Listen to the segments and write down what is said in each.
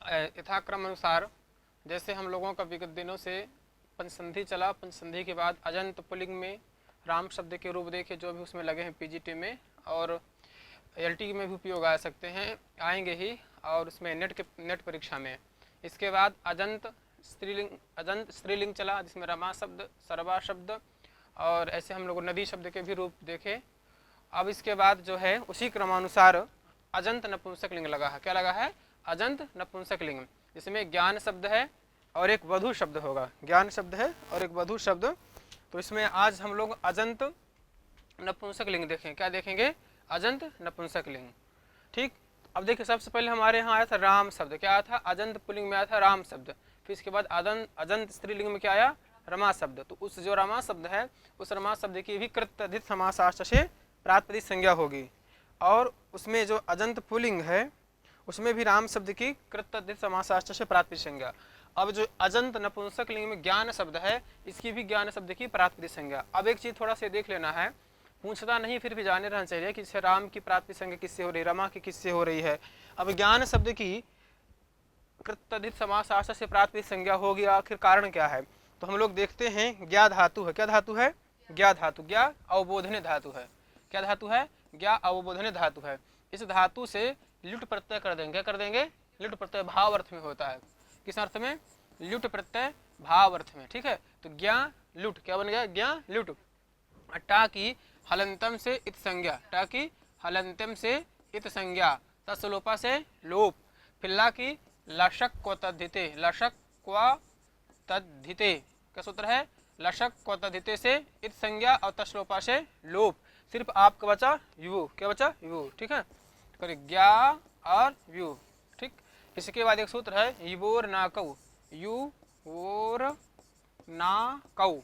यथाक्रम अनुसार जैसे हम लोगों का विगत दिनों से पंचसंधि चला, पंचसंधि के बाद अजंत पुल्लिंग में राम शब्द के रूप देखे जो भी उसमें लगे हैं पीजीटी में, और एलटी में भी उपयोग आ सकते हैं, आएंगे ही, और उसमें नेट परीक्षा में। इसके बाद अजंत स्त्रीलिंग चला जिसमें रमा शब्द, सर्वा शब्द, और ऐसे हम लोग नदी शब्द के भी रूप देखे। अब इसके बाद जो है उसी क्रमानुसार अजंत नपुंसक लिंग लगा है। क्या लगा है? अजंत नपुंसक लिंग, जिसमें ज्ञान शब्द है और एक वधु शब्द होगा। ज्ञान शब्द है और एक वधु शब्द। तो इसमें आज हम लोग अजंत नपुंसक लिंग देखें। क्या देखेंगे? अजंत नपुंसक लिंग। ठीक। अब देखिए सबसे पहले हमारे यहाँ आया था राम शब्द। क्या आया था? अजंत पुल्लिंग में आया था राम शब्द। फिर इसके बाद अजंत स्त्रीलिंग में क्या आया? रमा शब्द। तो उस जो रमा शब्द है उस रमा शब्द की भी कृत्याधित समासाष्ट से प्रातिपदिक संज्ञा होगी, और उसमें जो अजंत पुल्लिंग है उसमें भी राम शब्द की कृत्याधित समासाष्ट से प्रातिपदिक संज्ञा। अब जो अजंत नपुंसक लिंग में ज्ञान शब्द है इसकी भी ज्ञान शब्द की प्रातिपदिक संज्ञा। अब एक चीज थोड़ा सा देख लेना है, पूछता नहीं फिर भी जाने रहना चाहिए कि जैसे राम की प्रातिपदिक संज्ञा किससे हो रही है, रमा की किससे हो रही है। अब ज्ञान शब्द की कृत्याधित समासाष्ट से प्रातिपदिक संज्ञा होगी, आखिर कारण क्या है? तो हम लोग देखते हैं ज्ञा धातु है। क्या धातु है? ज्ञा धातु। ज्ञा अवबोधन धातु है। क्या धातु है? ज्ञा अवबोधन धातु है। इस धातु से लुट प्रत्यय कर देंगे। क्या कर देंगे? लुट प्रत्यय भाव अर्थ में होता है। किस अर्थ में? लुट प्रत्यय भाव अर्थ में। ठीक है। तो ज्ञा लुट क्या बन गया? ज्ञा लुट। टा की हलंतम से इत संज्ञा, टा की हलंतम से इत संज्ञा, तत्सलोपा से लोप। फिर ला की लशक को तद्धिते, लशक क्वा तद्धिते। क्या सूत्र है? लशक को तद्धिते से इत संज्ञा और तत्सलोपा से लोप। सिर्फ आपका बचा यू। क्या बचा? यू। ठीक है। तो ज्ञा और यू। ठीक। इसके बाद एक सूत्र है युवोर ना कौ, यू और ना कौ।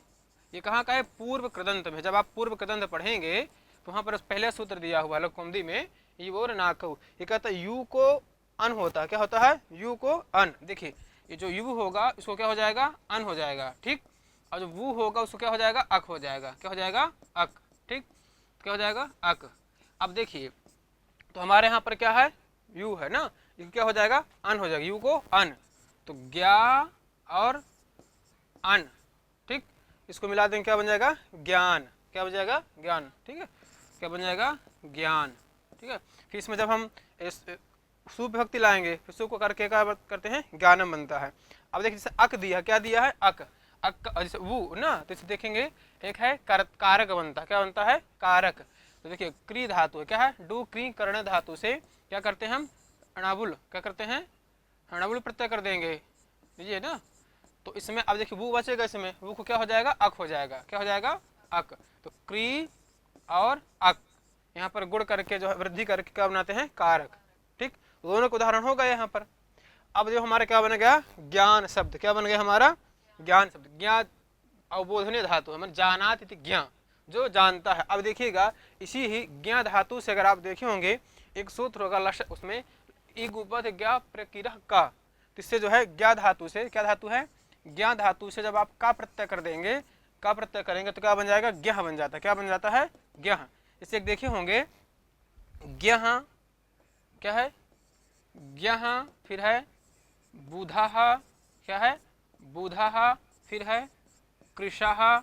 ये कहाँ का है? पूर्व कृदंत में। जब आप पूर्व कृदंत पढ़ेंगे तो वहां पर पहले सूत्र दिया हुआ है कुंदी में, युवोर ना कौ। ये कहता है यू को अन होता है। क्या होता है? यू को अन। देखिए ये जो यू होगा इसको क्या हो जाएगा? अन हो जाएगा। ठीक। और जो वू होगा उसको क्या हो जाएगा? अक हो जाएगा। क्या हो जाएगा? अक। ठीक। क्या हो जाएगा? अक। अब देखिए तो हमारे यहाँ पर क्या है? यू है ना, ये क्या हो जाएगा? अन हो जाएगा। यू को अन। तो ज्ञा और अन। ठीक। इसको मिला देंगे क्या बन जाएगा? ज्ञान। क्या बन जाएगा? ज्ञान। ठीक है। क्या बन जाएगा? ज्ञान। ठीक है। फिर इसमें जब हम सुविभक्ति लाएंगे फिर सु को करके क्या करते हैं? ज्ञानम बनता है। अब देखिए जैसे अक दिया, क्या दिया है? अक। अक जैसे वो ना, तो इसे देखेंगे एक है कारक बनता है। क्या बनता है? कारक। तो देखिए क्री धातु है। क्या है? डू क्री कर्ण धातु से क्या करते हैं हम? अणाबुल। क्या करते हैं? अणाबुल प्रत्यय कर देंगे। लीजिए ना। तो इसमें अब देखिए वो बचेगा, इसमें वो को क्या हो जाएगा? अक हो जाएगा। क्या हो जाएगा? अक। तो क्री और अक यहाँ पर गुण करके जो है वृद्धि करके क्या बनाते हैं? कारक। ठीक। दोनों का उदाहरण होगा यहाँ पर। अब जो हमारा क्या बन गया? ज्ञान शब्द। क्या बन गया हमारा? ज्ञान शब्द। ज्ञा अवबोधनीय धातु है, मतलब जानात इति ज्ञा, जो जानता है। अब देखिएगा इसी ही ज्ञा धातु से अगर आप देखे होंगे एक सूत्र होगा लक्ष्य, उसमें इगुपद ज्ञा प्रकीरः का। इससे जो है ज्ञा धातु से, क्या धातु है? ज्ञा धातु से जब आप का प्रत्यय कर देंगे, का प्रत्यय करेंगे तो क्या बन जाएगा? ज्ञ बन जाता है। क्या बन जाता है? ज्ञ। इससे एक देखे होंगे ज्ञ, क्या है? ज्ञ। फिर है बुधा, क्या है? बुधा। फिर है कृशः,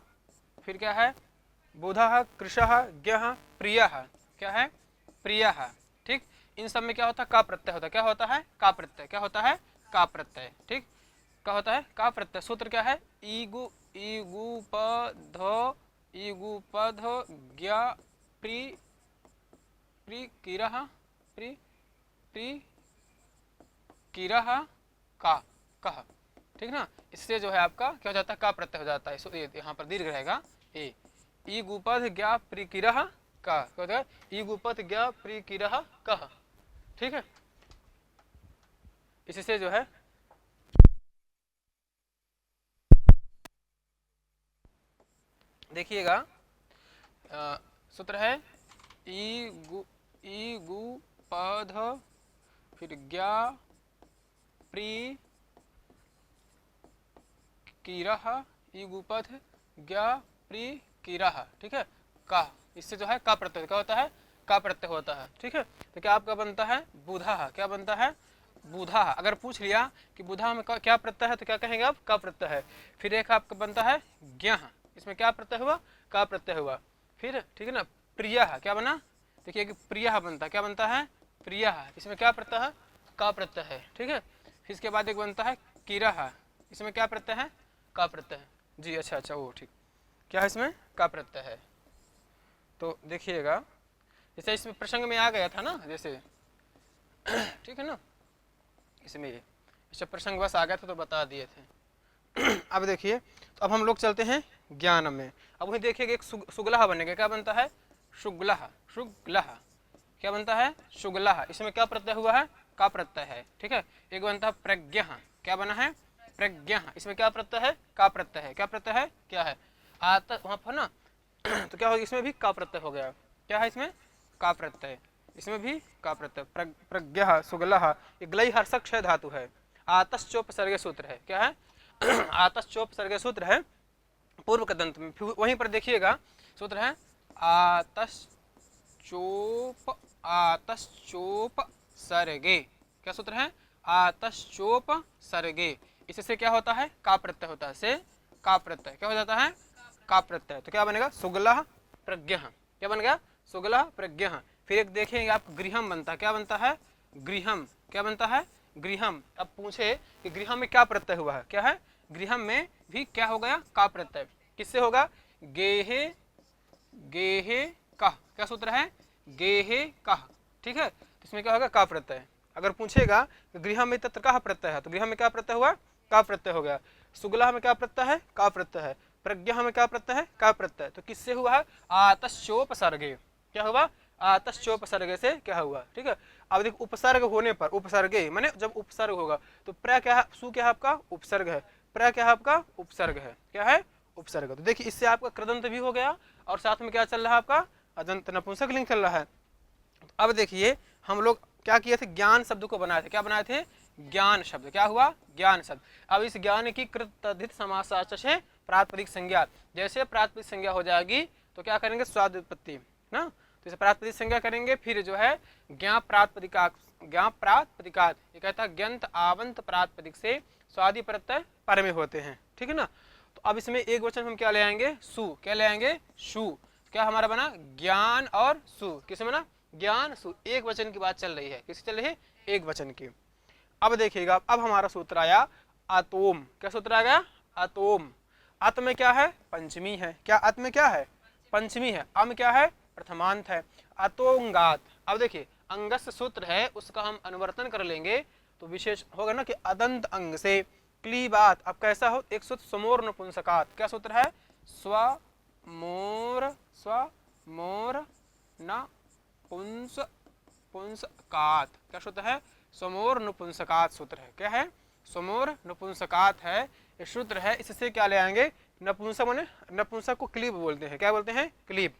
फिर क्या है? बुधः कृशः ज्ञः प्रियः। क्या है? प्रियः। ठीक। इन सब में क्या होता है? का प्रत्यय होता है। क्या होता है? का प्रत्यय। क्या होता है? का प्रत्यय। ठीक। क्या होता है? का प्रत्यय। सूत्र क्या है? ईगु ईगुपध ईगुपध ज्ञ प्रि प्रिकिरः प्रि प्रिकिरः का कह। ठीक ना। इससे जो है आपका क्या हो जाता है? का प्रत्यय हो जाता है। यहाँ पर दीर्घ रहेगा ए। ई गुपद ज्ञा प्रिकिरः का, क्या होता है? ई गुपद ज्ञा प्रिकिरः कह। ठीक है। इससे जो है देखिएगा सूत्र है ई गुपद फिर ज्ञा प्रि किरः, ई गुपद ज्ञा प्रि किरः। ठीक है। का, इससे जो है का प्रत्यय क्या होता है? का प्रत्यय होता है। ठीक है। तो क्या आपका बनता है? बुधा। क्या बनता है? बुधा। अगर पूछ लिया कि बुधा में क्या प्रत्यय है तो क्या कहेंगे आप? का प्रत्यय है। फिर एक आपका बनता है ज्ञः, इसमें क्या प्रत्यय हुआ? का प्रत्यय हुआ। फिर ठीक है ना, प्रियः क्या बना? देखिए कि प्रियः बनता है, क्या बनता है? प्रियः, इसमें क्या प्रत्यय है? का प्रत्यय है। ठीक है, फिर इसके बाद एक बनता है किरः, इसमें क्या प्रत्यय है? का प्रत्यय है। जी अच्छा अच्छा, वो ठीक, क्या है इसमें? का प्रत्यय है। तो देखिएगा जैसे इसमें प्रसंग में आ गया था ना, जैसे ठीक है ना, इसमें इसे प्रसंग बस आ गया था तो बता दिए थे। अब देखिए, तो अब हम लोग चलते हैं ज्ञान में। अब वही देखिएगा एक सुगलह बनेगा, क्या बनता है? शुगलह, शुगलह क्या बनता है? शुगलह, इसमें क्या प्रत्यय हुआ है? का प्रत्यय है। ठीक है, एक बनता है प्रज्ञः, क्या बना है? प्रज्ञः, इसमें क्या प्रत्यय है? का प्रत्यय है। क्या प्रत्यय है? क्या है? आता वहां पर ना तो क्या होगा? इसमें भी का प्रत्यय हो गया। क्या है इसमें? का प्रत्यय, इसमें भी का प्रत्यय। प्रज्ञः सुगलः, ये ग्लई हर्षक क्षय धातु है। आतश्चोपसर्ग सूत्र है। क्या है? आतश्चोपसर्ग सूत्र है पूर्व कदंत में। फिर वहीं पर देखिएगा सूत्र है आतश्चोप सर्गे। क्या सूत्र है? आतश्चोप सर्गे, इससे क्या होता है? का प्रत्यय होता है, से का प्रत्यय क्या हो जाता है? का प्रत्यय। तो क्या बनेगा? सुगलः प्रज्ञः, क्या बन गया? सुगलः प्रज्ञः। फिर एक देखेंगे आप गृहम बनता है, क्या बनता है? गृहम, क्या बनता है? गृहम। अब पूछे कि गृहम में क्या प्रत्यय हुआ है? क्या है? गृहम में भी क्या हो गया? का प्रत्यय। किससे होगा? गेहे, गेहे कह, क्या सूत्र है? गेहे कह। ठीक है, तो इसमें क्या होगा? का प्रत्यय। अगर पूछेगा कि गृह में तत्र का प्रत्यय है, तो गृह में क्या प्रत्यय हुआ? का प्रत्यय हो गया। सुगला में क्या प्रत्यय है? का प्रत्यय है। प्रज्ञा में क्या प्रत्यय है? का प्रत्यय। तो किससे हुआ है? आतश्चोपसर्गे। क्या हुआ? आतश्चोपसर्गे से क्या हुआ? ठीक है, अब देखो उपसर्ग होने पर, उपसर्गे माने जब उपसर्ग होगा तो प्र क्या है? सु क्या है आपका? उपसर्ग है। प्र क्या है आपका? उपसर्ग है। क्या है? उपसर्ग। तो देखिए इससे आपका कृदंत भी हो गया और साथ में क्या चल रहा है आपका? अदंत नपुंसक लिंग चल रहा है। अब देखिए हम लोग क्या किए थे? ज्ञान शब्द को बनाए थे। क्या बनाए थे? ज्ञान शब्द। क्या हुआ? ज्ञान शब्द। अब इस ज्ञान की कृत तद्धित समासाचक है प्रातिपदिक संज्ञा। जैसे प्रातिपदिक संज्ञा हो जाएगी तो क्या करेंगे? स्वादुत्पत्ति ना, तो इसे प्रातिपदिक संज्ञा करेंगे। फिर जो है ज्ञा प्रातिपदिका, ज्ञा प्रातिपदिकात, ये कहता है ज्ञंत आवंत प्रातिपदिक से स्वादि प्रत्यय पर में होते हैं। ठीक है ना, तो अब इसमें एक वचन हम क्या ले आएंगे? सु। क्या ले आएंगे? सु। क्या हमारा बना? ज्ञान और सु। किसमें बना? ज्ञान सु। एक वचन की बात चल रही है। किसकी चल रही है? एक वचन की। अब देखिएगा, अब हमारा सूत्र आया आतोम। क्या सूत्र आ गया? आतोम। अत में क्या है? पंचमी है। क्या अत में क्या है? पंचमी है। अम क्या है? प्रथमांत है। अतोंगात। अब देखिए अंगस सूत्र है, उसका हम अनुवर्तन कर लेंगे तो विशेष होगा ना कि अदंत अंग से क्लीबात। अब कैसा हो? एक सूत्र समोर नपुंसकात। क्या सूत्र है? स्व मोर न पुंस पुंसकात। क्या सूत्र है? समोर नपुंसकात सूत्र है। क्या है? समोर नपुंसकात है ये सूत्र है। इससे क्या ले आएंगे? नपुंसक माने, नपुंसक को क्लीब बोलते हैं। क्या बोलते हैं? क्लीब।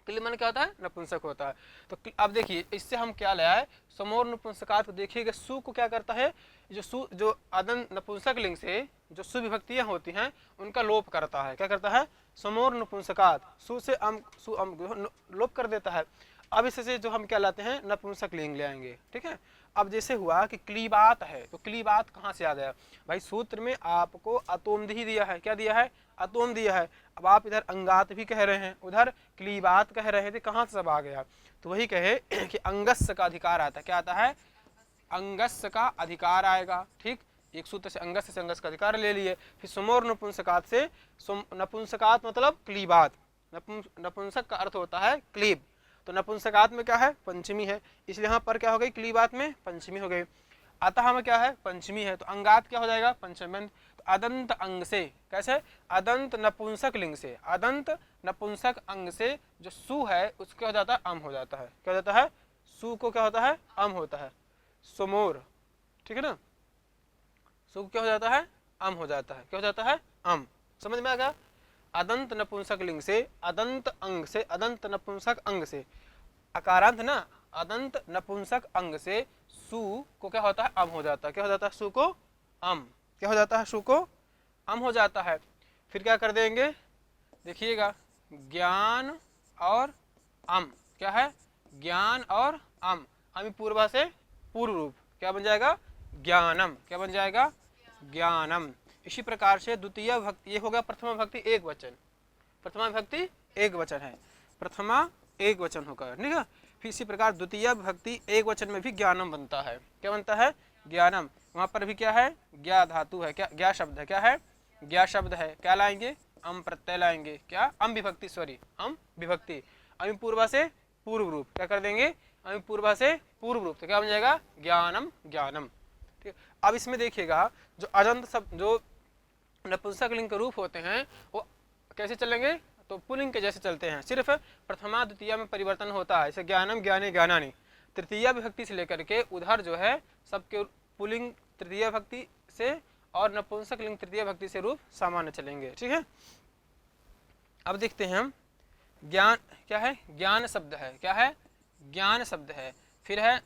क्लीब माने क्या होता है? नपुंसक होता है। तो अब देखिए इससे हम क्या ले आए? समोर नपुंसकात को देखिएगा, सु को क्या करता है? जो सु, जो अदन नपुंसक लिंग से जो सुविभक्तियां होती हैं उनका लोप करता है। क्या करता है? समोर नपुंसकात, सु से अम, सु अम लोप कर देता है। अब इससे जो हम क्या लाते हैं? नपुंसक लिंग ले आएंगे। ठीक है, अब जैसे हुआ कि क्लीबात है, तो क्लीबात कहाँ से आ गया भाई? सूत्र में आपको अतोमधि दिया है। क्या दिया है? अतोम दिया है। अब आप इधर अंगात भी कह रहे हैं, उधर क्लीबात कह रहे थे, कहाँ से सब आ गया? तो वही कहे कि अंगस्य का अधिकार आता है। क्या आता है? अंगस्य का अधिकार आएगा। ठीक, एक सूत्र से अंगस्य से अंगस्य का अधिकार ले लिए। फिर समोर नपुंसकात से, नपुंसकात मतलब क्लीबात। नपुंसक का अर्थ होता है क्लीब, तो नपुंसकात में क्या है? पंचमी है, इसलिए यहाँ पर क्या हो गई? क्लीबात में पंचमी हो गई। अतः में क्या है? पंचमी है, तो अंगात क्या हो जाएगा? पंचमी। तो अदंत अंग से, कैसे? अदंत नपुंसक लिंग से, अदंत नपुंसक अंग से जो सु है उसके हो जाता है अम हो जाता है। क्या हो जाता है? सु को क्या होता है? अम होता है। सुमोर। ठीक है ना, सु क्या हो जाता है? अम हो जाता है। क्या हो जाता है? अम। समझ में आ गया? अदंत नपुंसक लिंग से, अदंत अंग से, अदंत नपुंसक अंग से, अकारांत ना, अदंत नपुंसक अंग से सु को क्या होता है? अम हो जाता है। क्या हो जाता है? सु को अम। क्या हो जाता है? सु को अम हो जाता है। फिर क्या कर देंगे? देखिएगा, ज्ञान और अम। क्या है? ज्ञान और अम। अमी पूर्वा से पूर्व रूप। क्या बन जाएगा, ज्ञानम। क्या बन जाएगा, ज्ञानम। इसी प्रकार से द्वितीय विभक्ति, ये हो गया प्रथमा विभक्ति एक वचन, प्रथमा विभक्ति एक वचन है, प्रथमा एक वचन होगा, ठीक है। फिर इसी प्रकार द्वितीय विभक्ति एक वचन में भी ज्ञानम बनता है। क्या बनता है, ज्ञानम। वहां पर भी क्या है, ज्ञा धातु है, क्या ज्ञा शब्द है, क्या है, ज्ञा शब्द है। क्या लाएंगे, अम प्रत्यय लाएंगे, क्या अम विभक्ति, सॉरी अम विभक्ति, अम पूर्वा से पूर्व रूप, क्या कर देंगे, अम पूर्वा से पूर्व रूप, तो क्या बन जाएगा, ज्ञानम ज्ञानम। ठीक। अब इसमें देखिएगा जो अजंत शब्द, जो नपुंसक लिंग के रूप होते हैं वो कैसे चलेंगे, तो पुल्लिंग के जैसे चलते हैं, सिर्फ प्रथमा द्वितीय में परिवर्तन होता है, जैसे ज्ञानम ज्ञाने ज्ञानानि। तृतीय विभक्ति से लेकर के उधर जो है सबके पुल्लिंग तृतीय विभक्ति से और नपुंसक लिंग तृतीय विभक्ति से रूप सामान्य चलेंगे, ठीक है। अब देखते हैं हम, ज्ञान क्या है, ज्ञान शब्द है, क्या है, ज्ञान शब्द है। फिर है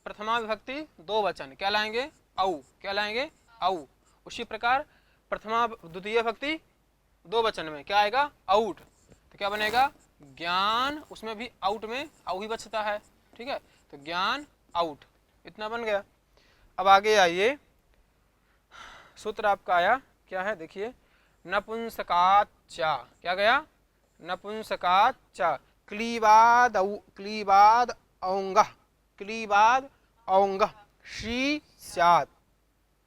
प्रथमा विभक्ति दो वचन, क्या लाएंगे, औ, क्या लाएंगे, औ। उसी प्रकार प्रथमा द्वितीय विभक्ति दो वचन में क्या आएगा, आउट, तो क्या बनेगा, ज्ञान, उसमें भी आउट में औ ही बचता है, ठीक है, तो ज्ञान आउट, इतना बन गया। अब आगे आइए, सूत्र आपका आया, क्या है देखिए, नपुंसकाच्चा, क्या गया, नपुंसकाच्चा, क्लीबाद क्लीबाद औंग, क्लीबाद औंग शी स्यात्,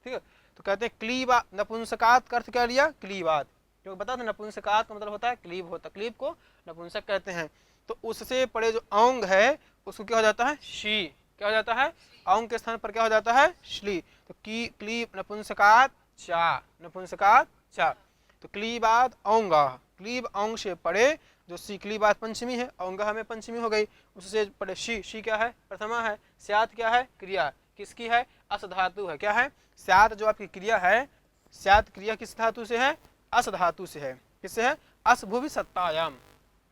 ठीक है। तो कहते हैं क्लीबा, नपुंसकात का अर्थ क्या लिया, क्लीबाद, क्योंकि बता दो नपुंसकात का मतलब होता है क्लीब होता, क्लीब को नपुंसक कहते हैं। तो उससे पड़े जो औंग है उसको क्या हो जाता है, शी, क्या हो जाता है, औंग के स्थान पर क्या हो जाता है, श्ली, तो की क्लीब नपुंसकात चा, नपुंसकात चा, तो क्लीबाद औंगा, क्लीब औंग से पड़े जो सी, क्लीबाद पंचमी है, औंगा में पंचमी हो गई, उससे पड़े शी, शी क्या है, प्रथमा है, स्यात् क्या है, क्रिया, किसकी है, अस धातु है, क्या है, स्यात् जो आपकी क्रिया है, स्यात् क्रिया किस धातु से है, अस धातु से है, किससे है, अस भूवि सत्तायाम,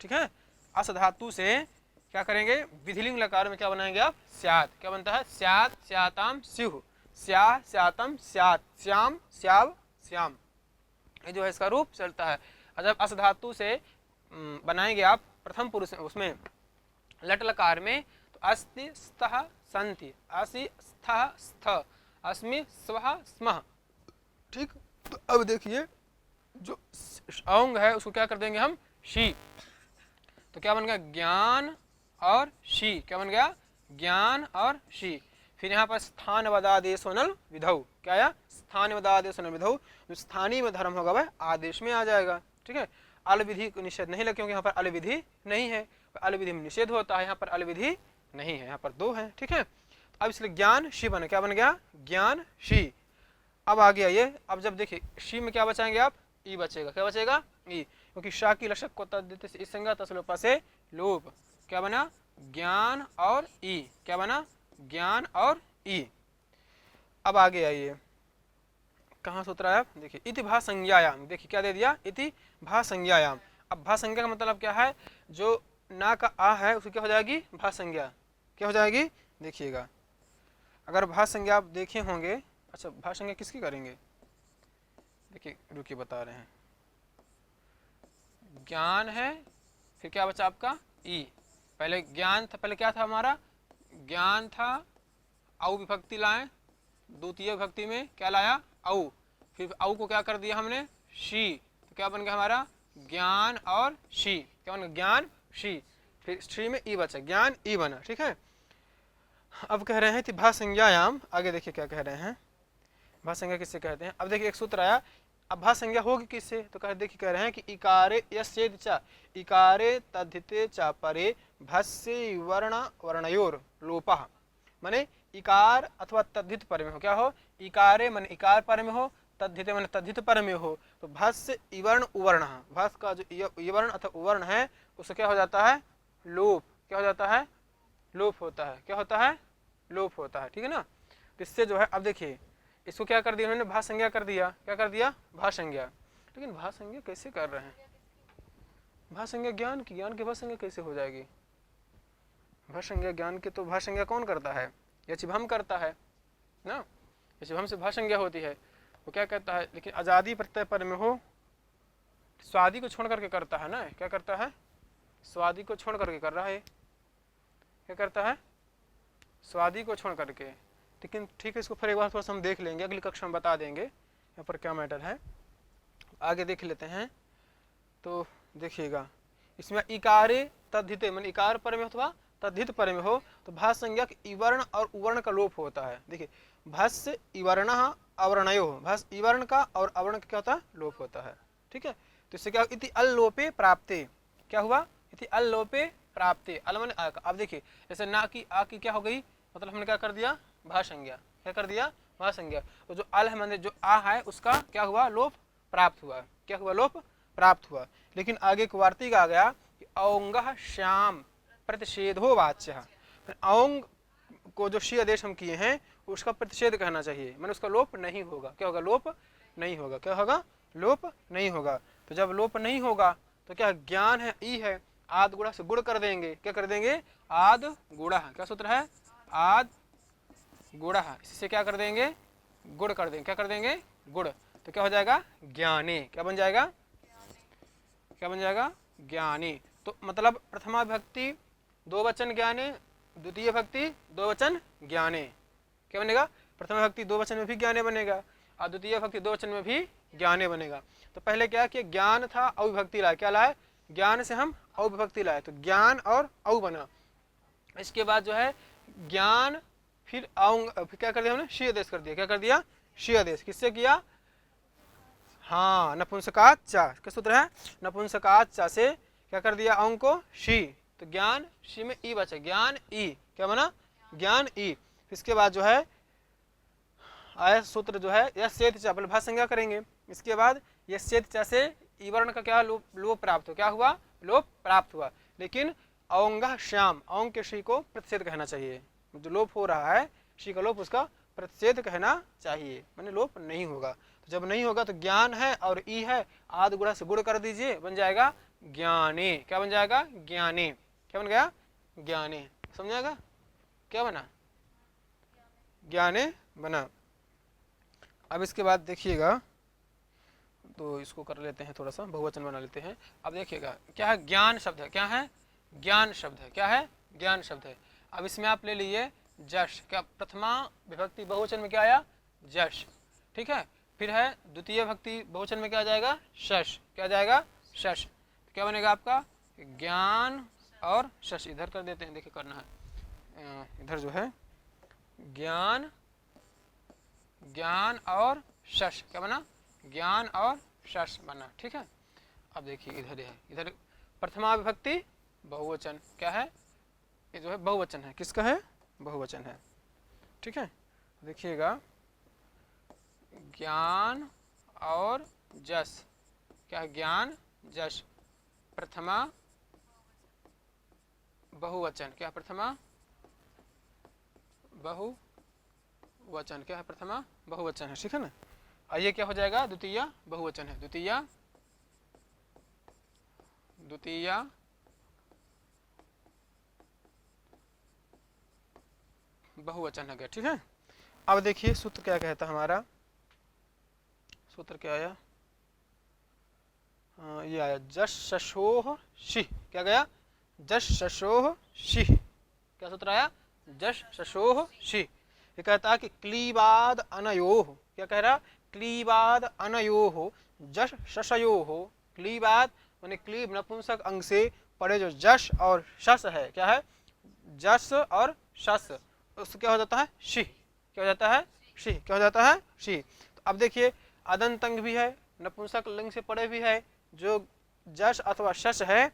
ठीक है, अस धातु से क्या करेंगे, विधिलिंग लकार में क्या बनाएंगे आप, स्यात्, क्या बनता है, स्यात् स्याताम स्युः, स्या स्यातम स्यात्, श्याम स्याव श्याम, ये जो है इसका रूप चलता है। और जब अस धातु से बनाएंगे आप प्रथम पुरुष उसमें लट लकार में, तो अस्ति स्तः सन्ति, असि स्थः स्थ, अस्मि स्वः स्मः, ठीक। तो अब देखिए जो औंग है उसको क्या कर देंगे हम, शी, तो क्या बन गया, ज्ञान और शी, क्या बन गया, ज्ञान और शी। फिर यहाँ पर स्थान वदादेशोनल विधौ, क्या आया, स्थान वदादेशोनल विधौ, जो स्थानीय में धर्म होगा वह आदेश में आ जाएगा, ठीक है। अल विधि को निषेध नहीं लगे, क्योंकि यहाँ पर अल विधि नहीं है, अल विधि में निषेध होता है, यहाँ पर अल विधि नहीं है, यहाँ पर दो है, ठीक है। अब इसलिए ज्ञान शी बने, क्या बन गया, ज्ञान शी। अब आगे आइए, अब जब देखिए शी में क्या बचाएंगे आप, ई बचेगा, क्या बचेगा, ई, क्योंकि शा की लशक को तद्धित से संज्ञा तसलोपा से लोप, क्या बना, ज्ञान और ई, क्या बना, ज्ञान और ई। अब आगे आइए, कहाँ सूत्र है आप देखिए, इति भा संज्ञायाम, देखिए क्या दे दिया, इति भा संज्ञायाम। अब भा संज्ञा का मतलब क्या है, जो ना का आ है उसकी क्या हो जाएगी, भा संज्ञा, क्या हो जाएगी, देखिएगा, अगर भा संज्ञा आप देखे होंगे, अच्छा भा संज्ञा किसकी करेंगे, देखिए रुकिए बता रहे हैं, ज्ञान है, फिर क्या बचा आपका, ई, पहले ज्ञान था, पहले क्या था हमारा, ज्ञान था, औ विभक्ति लाए, द्वितीय विभक्ति में क्या लाया, औ, फिर औ को क्या कर दिया हमने, शी, तो क्या बन गया हमारा, ज्ञान और शी, क्या बन गया, ज्ञान शी, फिर शी में ई बचा, ज्ञान ई बना, ठीक है। अब कह रहे हैं कि भा संज्ञायाम, आगे देखिए क्या कह रहे हैं, भा संज्ञा किससे कहते हैं। अब देखिए एक सूत्र आया, अब भा संज्ञा होगी किससे, तो देखिए कह रहे हैं कि इकारे यस्येद च, इकारे तद्धिते च परे भस्य वर्ण वर्णयोर लोपः, माने इकार अथवा तद्धित पर में हो, क्या हो, इकारे मन इकार पर में हो, तद्धिते मन तद्धित पर में हो, तो भस्य इवर्ण उवर्ण, भस का जो इवर्ण अथवा उवर्ण है उससे क्या हो जाता है, लोप, क्या हो जाता है, लोप होता है, क्या होता है, लोप होता है, ठीक है ना। तो इससे जो है, अब देखिए इसको क्या कर दिया उन्होंने, भा संज्ञा कर दिया, क्या कर दिया, भा संज्ञा। लेकिन भा संज्ञा कैसे कर रहे हैं, भा संज्ञा ज्ञान की, ज्ञान की भा संज्ञा कैसे हो जाएगी, भा संज्ञा ज्ञान की, तो भा संज्ञा कौन करता है, यचिभम करता है ना, यचिभम से भा संज्ञा होती है, वो क्या कहता है, लेकिन आजादी प्रत्यय पर में हो, स्वादि को छोड़ करके करता है ना, क्या करता है, स्वादि को छोड़ करके कर रहा है, क्या करता है, स्वादि को छोड़ करके, लेकिन ठीक है, इसको फिर एक बार थोड़ा सा हम देख लेंगे, अगली कक्षा में बता देंगे यहाँ पर क्या मैटर है। आगे देख लेते हैं। तो देखिएगा, इसमें इकारे तद्धिते मान इकार पर में अथवा तद्धित पर में हो तो भाष संज्ञक इवर्ण और उवर्ण का लोप होता है। देखिए, भस्य इवर्ण अवर्णयो, भस इवर्ण का और अवर्ण का क्या होता है, लोप होता है। ठीक है, तो इससे क्या इति अल्लोपे प्राप्ते, क्या हुआ, इति अल्लोपे प्राप्ते, अल माने आ का। अब देखिए, जैसे ना की आ की क्या हो गई, मतलब हमने क्या कर दिया, भाष संज्ञा, क्या कर दिया, भाष संज्ञा। तो जो अल है माने जो आ है उसका क्या हुआ, लोप प्राप्त हुआ, क्या हुआ, लोप प्राप्त हुआ। लेकिन आगे एक वार्तिक आ गया कि औंगः श्याम प्रतिषेधो वाच्य, औंग को जो शी आदेश हम किए हैं उसका प्रतिषेध कहना चाहिए, मैंने उसका लोप नहीं होगा, क्या होगा, लोप नहीं होगा, क्या होगा, लोप नहीं होगा। तो जब लोप नहीं होगा तो क्या ज्ञान है, ई है, आद गुणा से गुण कर देंगे, क्या कर देंगे, आद गुणा, क्या सूत्र है, आद गुणा, इससे क्या कर देंगे, गुण कर देंगे, क्या कर देंगे, गुण। तो क्या हो जाएगा, ज्ञानी, क्या बन जाएगा, क्या बन जाएगा, ज्ञानी। तो मतलब प्रथमा विभक्ति दो वचन ज्ञाने, द्वितीय भक्ति दो वचन ज्ञाने, क्या बनेगा, प्रथम भक्ति दो वचन में भी ज्ञाने बनेगा और द्वितीय भक्ति दो वचन में भी ज्ञाने बनेगा। तो पहले क्या कि ज्ञान था, अविभक्ति लाए, क्या लाए, ज्ञान से हम अविभक्ति लाए, तो ज्ञान और औ बना। इसके बाद जो है ज्ञान, फिर औंग, फिर क्या कर दिया हमने, शी आदेश कर दिया, क्या कर दिया, शी आदेश, किससे किया, हाँ नपुंसकात चा, क्या सूत्र है, नपुंसकात चा से क्या कर दिया, औंग को शी, तो ज्ञान शी में ई बचा, ज्ञान ई, क्या बना, ज्ञान ई। इसके बाद जो है आया सूत्र जो है यह सेत चा, बल भाष संज्ञा करेंगे। इसके बाद यह सेत चा से ईवर्ण का क्या लोप प्राप्त हो, क्या हुआ, लोप प्राप्त हुआ। लेकिन औंगा श्याम, औंग के शी को प्रतिषेध कहना चाहिए, जो लोप हो रहा है शी का लोप, उसका प्रतिषेध कहना चाहिए, मैंने लोप नहीं होगा। तो जब नहीं होगा तो ज्ञान है और ई है, आद गुणा से गुण कर दीजिए, बन जाएगा ज्ञानी, क्या बन जाएगा, ज्ञानी, क्या बन गया, ज्ञानी, समझाएगा, क्या बना, ज्ञाने बना। अब इसके बाद देखिएगा, तो इसको कर लेते हैं, थोड़ा सा बहुवचन बना लेते हैं। अब देखिएगा क्या है, ज्ञान शब्द है, क्या है, ज्ञान शब्द है, क्या है, ज्ञान शब्द है। अब इसमें आप ले लीजिए जश, क्या प्रथमा विभक्ति बहुवचन में क्या आया, जश, ठीक है। फिर है द्वितीय भक्ति बहुवचन में क्या आ जाएगा, शश, क्या आ जाएगा, शश, क्या बनेगा आपका, ज्ञान और शश। इधर कर देते हैं, देखिए करना है, इधर जो है ज्ञान, ज्ञान और शश, क्या बना, ज्ञान और शश बना, ठीक है। अब देखिए इधर है, इधर प्रथमा विभक्ति बहुवचन, क्या है, ये जो है बहुवचन है, किसका है, बहुवचन है, ठीक है। देखिएगा ज्ञान और जस, क्या है, ज्ञान जस, प्रथमा बहुवचन, क्या प्रथमा बहुवचन, क्या है, प्रथमा बहुवचन है, ठीक है ना। आइए क्या हो जाएगा, द्वितीय बहुवचन है, द्वितीय बहुवचन हो गया, ठीक है। अब देखिए सूत्र क्या कहता है हमारा, सूत्र क्या आया, ये आया जश शशोह शिह, क्या गया, जश शशोह शिह, क्या सूत्र आया, जश शशोह शिह। ये कहता है कि क्लीबाद अनयोह, क्या कह रहा, क्लीबाद अनयोह जश शशयोह, क्लीबाद माने क्लीब नपुंसक अंग से पड़े जो जश और शस है, क्या है, जस और शस, उससे क्या हो जाता है, शिह, क्या हो जाता है, शिह, क्या हो जाता है, शिह। तो अब देखिए अदंत अंग भी है, नपुंसक लिंग से पड़े भी है, जो जश अथवा शश है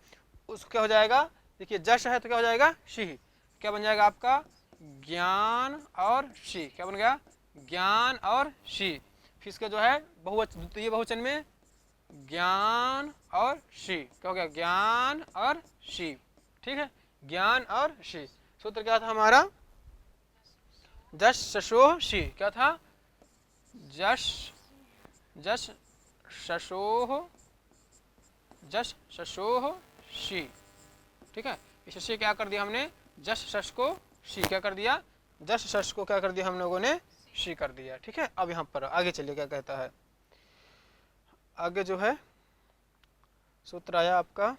उसको क्या हो जाएगा, देखिए जश है तो क्या हो जाएगा, शिह, क्या बन जाएगा आपका, ज्ञान और शी, क्या बन गया, ज्ञान और शी। फिर इसका जो है बहुवचन, द्वितीय बहुवचन में ज्ञान और शी, क्या हो गया, ज्ञान और शी, ठीक है, ज्ञान और शी। सूत्र क्या था हमारा, जश शशोह शी, क्या था, जश जश शशोह शी, ठीक है। इससे क्या कर दिया हमने, जश शश को शी क्या कर दिया, जश शश को क्या कर दिया हम लोगों ने, शी कर दिया, ठीक है। अब यहाँ पर आगे चलिए क्या कहता है, आगे जो है सूत्र आया आपका,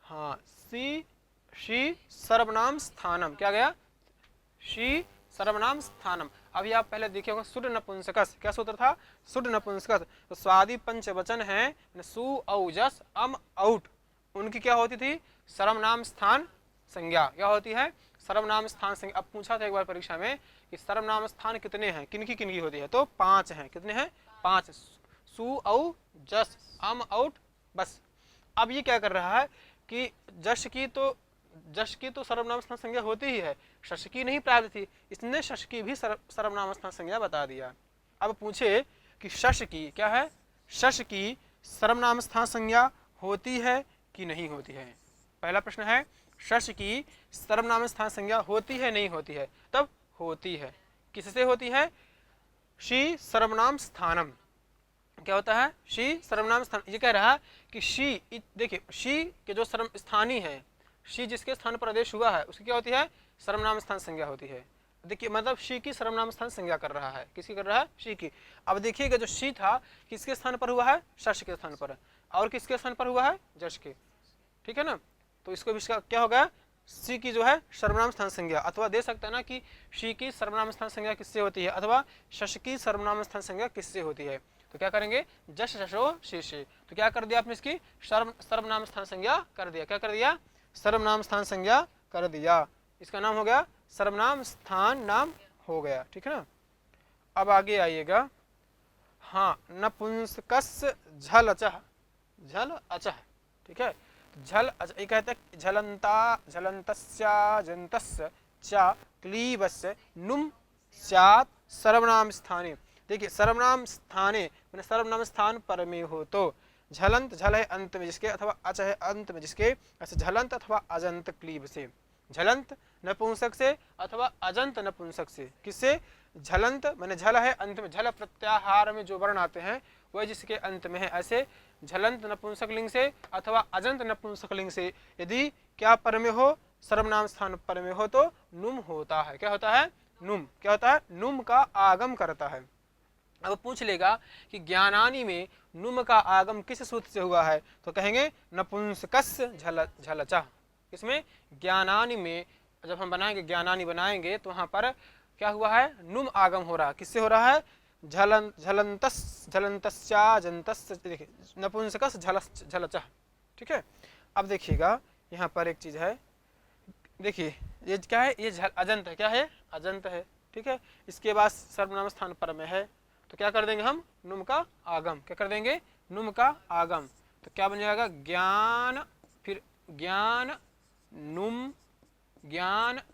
हाँ सी शी सर्वनाम स्थानम, क्या गया, शी सर्वनाम स्थानम। अभी आप पहले देखे होंगे सुड नपुंसकस, क्या सूत्र था? सुड नपुंसकस। तो स्वादि पंचवचन है सु औ जस अम औट, उनकी क्या होती थी? सर्वनाम स्थान संज्ञा। क्या होती है? सर्वनाम स्थान संज्ञा। अब पूछा था एक बार परीक्षा में कि सर्वनाम स्थान कितने हैं, किनकी किनकी होती है? तो 5 हैं। कितने हैं? 5। सु औ जस अम औट बस। अब ये क्या कर रहा है कि जश की तो सर्वनाम स्थान संज्ञा होती ही है, शश की नहीं प्राप्त थी, इसने शश की भी सर्वनाम स्थान संज्ञा बता दिया। अब पूछे कि शश की क्या है? शश की सर्वनाम स्थान संज्ञा होती है कि नहीं होती है? पहला प्रश्न है शश की सर्वनाम स्थान संज्ञा होती है नहीं होती है? तब होती है। किससे होती है? शी सर्वनाम स्थानम। क्या होता है? शी सर्वनाम स्थान। ये कह रहा है कि शी, देखिए शी के जो सर्व स्थानी है, शी जिसके स्थान पर आदेश हुआ है उसकी क्या होती है? सर्वनाम स्थान संज्ञा होती है। देखिए मतलब शी की सर्वनाम स्थान संज्ञा कर रहा है। किसकी कर रहा है? शी की। अब देखिएगा जो शी था किसके स्थान पर हुआ है? शश के स्थान पर। और किसके स्थान पर हुआ है? जश के। ठीक है ना? तो इसको भी क्या होगा? सी की जो है सर्वनाम स्थान संज्ञा, अथवा दे सकता है ना कि शी की सर्वनाम स्थान संज्ञा किससे होती है, अथवा शश की सर्वनाम स्थान संज्ञा किससे होती है। तो क्या करेंगे? जश शशो शीशे। तो क्या कर दिया आपने? इसकी सर्वनाम स्थान संज्ञा कर दिया। क्या कर दिया? सर्वनाम स्थान संज्ञा कर दिया। इसका नाम हो गया सर्वनाम स्थान नाम हो गया। ठीक है ना? अब आगे आइएगा। हाँ, नपुंसकस झल अचह, झल अचह। ठीक है? झल ये कहते हैं झलंता झलंतस्या जंतस्य चा क्लीबस्य नुम स्यात् सर्वनाम स्थाने। देखिए सर्वनाम स्थाने मैंने सर्वनाम स्थान पर में हो तो झलंत, झल है अंत में जिसके, अथवा अच है अंत में जिसके, ऐसे झलंत अथवा अजंत क्लीब से। झलंत नपुंसक से अथवा अजंत नपुंसक से। किससे? झलंत मैंने झल है अंत में, झल प्रत्याहार में जो वर्ण आते हैं वह जिसके अंत में है, ऐसे झलंत नपुंसक लिंग से अथवा अजंत नपुंसक लिंग से यदि क्या पर में हो? सर्वनाम स्थान पर में हो तो नुम होता है। क्या होता है? नुम। क्या होता है? नुम का आगम करता है। अब पूछ लेगा कि ज्ञानानि में नुम का आगम किस सूत्र से हुआ है? तो कहेंगे नपुंसकस झलचा। इसमें ज्ञानानि में जब हम बनाएंगे, ज्ञानानि बनाएंगे तो वहां पर क्या हुआ है? नुम आगम हो रहा है। किससे हो रहा है? झलंतस्या जंतस्य। देखिए नपुंसकस झलचा। ठीक है? अब देखिएगा यहाँ पर एक चीज है। देखिए ये क्या है? ये अजंत है। क्या है? अजंत है। ठीक है? इसके बाद सर्वनाम स्थान पर में है तो क्या कर देंगे हम? नुम का आगम। क्या कर देंगे? नुम का आगम। तो क्या बन जाएगा? ज्ञान, फिर ज्ञान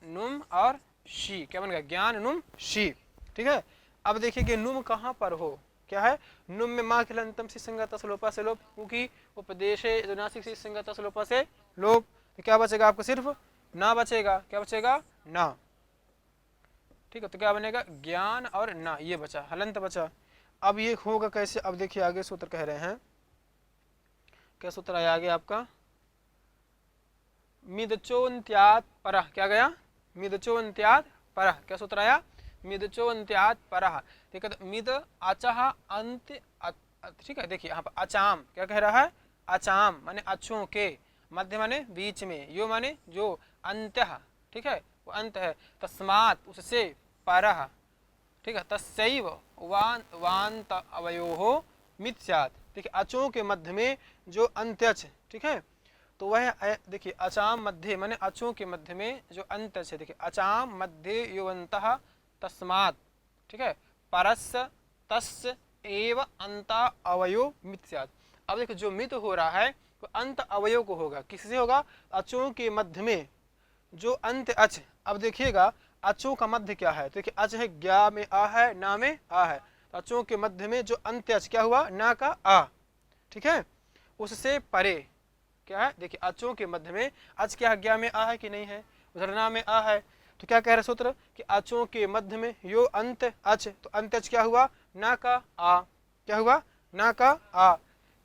नुम और शी। क्या बन गया? ज्ञान नुम शी। ठीक है? अब देखिए कि नुम कहाँ पर हो? क्या है? नुम में माँ खिलंतम से संगत लोपा से लोप, क्योंकि उपदेश नासिक से संगत लोपा से लोप। तो क्या बचेगा आपको? सिर्फ ना बचेगा। क्या बचेगा? ना। ठीक है? तो क्या बनेगा? ज्ञान और ना, ये बचा, हलंत बचा। अब ये होगा कैसे? अब देखिए आगे सूत्र कह रहे हैं। क्या सूत्र आया आगे आपका? मिदचोन्त्यात परः। क्या गया? मिदचोन्त्यात परः। क्या सूत्र आया? मिदचोन्त्यात परः। ठीक है? तो मिद अचह अंत। ठीक है? देखिए यहाँ पर अचाम क्या कह रहा है? अचाम माने अच्छों के, मध्य माने बीच में, यो माने जो, अंत्य। ठीक है? वो अंत है। तस्मात् उससे, परः। ठीक है? तस्यैव वान्त अवयोः मित् स्यात्। देखिए अचों के मध्य में जो अंत्यच। ठीक है? तो वह देखिए अचाम मध्य माने अचों के मध्य में जो अंत्यच है। देखिए अचाम मध्य योवन्तः तस्मात्। ठीक है? परस्य तस्य एव अंत अवयो मित् स्यात्। अब देखिए जो मित हो रहा है वो अंत अवयव को होगा। किससे होगा? अचों के मध्य में जो अंत अच। अब देखिएगा अचों का मध्य क्या है? देखिए अच है, ज्ञा में आ है, ना में आ है। तो अचों के मध्य में जो अंत्य अच क्या हुआ? ना का आ। ठीक है? उससे परे क्या है? देखिए अचों के मध्य में अच क्या है? ज्ञा में आ है कि नहीं है? उधर ना में आ है। तो क्या कह रहे सूत्र कि अचों के मध्य में यो अंत अच। तो अंत अच क्या हुआ? ना का आ। क्या हुआ? ना का आ।